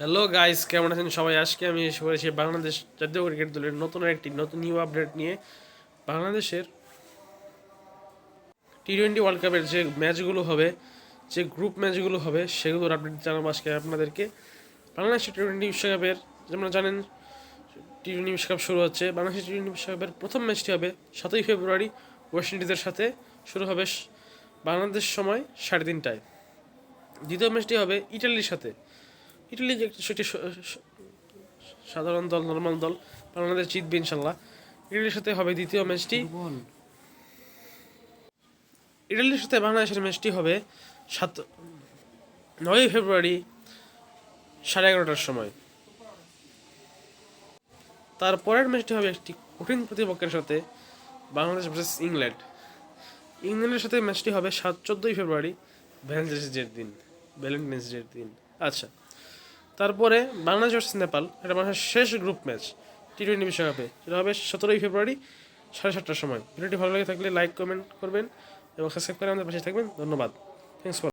Hello guys, কেমন আছেন সবাই? আজকে আমি এসে পড়েছি বাংলাদেশ জাতীয় ক্রিকেট দলের নতুন নিউ আপডেট নিয়ে। বাংলাদেশের টি-20 ওয়ার্ল্ড কাপের যে ম্যাচগুলো হবে, যে গ্রুপ ম্যাচগুলো হবে, সেগুলোর আপডেট জানাবো আজকে আপনাদেরকে। বাংলাদেশের টি-20 বিশ্বকাপের, যেমন জানেন, টি-20 বিশ্বকাপ শুরু হচ্ছে। বাংলাদেশের টি-20 বিশ্বকাপের প্রথম ম্যাচটি হবে 7ই ফেব্রুয়ারি ওয়েস্ট ইন্ডিজের সাথে, শুরু হবে বাংলাদেশ সময় 3:30টায়। দ্বিতীয় ম্যাচটি হবে ইটালির সাথে। ইটালি যে সেটি সাধারণ দল, নর্মাল দল, বাংলাদেশ জিতবে ইনশাল্লাহ। ইটালির সাথে হবে দ্বিতীয় ম্যাচটি। ইটালির সাথে বাংলাদেশের ম্যাচটি হবে 9ই ফেব্রুয়ারি 11:30টার সময়। তারপরের ম্যাচটি হবে একটি কঠিন প্রতিপক্ষের সাথে, বাংলাদেশ ভার্সেস ইংল্যান্ড। ইংল্যান্ডের সাথে ম্যাচটি হবে 14ই ফেব্রুয়ারি ভ্যালেন্টাইন্স ডের দিন। আচ্ছা, তারপরে বাংলাদেশ ভার্সেস নেপাল, এটা বাংলাদেশের শেষ গ্রুপ ম্যাচ টি-20 বিশ্বকাপে, সেটা হবে 17ই ফেব্রুয়ারি 7:30টার সময়। ভিডিওটি ভালো লাগে থাকলে লাইক কমেন্ট করবেন এবং সাবস্ক্রাইব করে আমাদের পাশে থাকবেন। ধন্যবাদ। Thanks for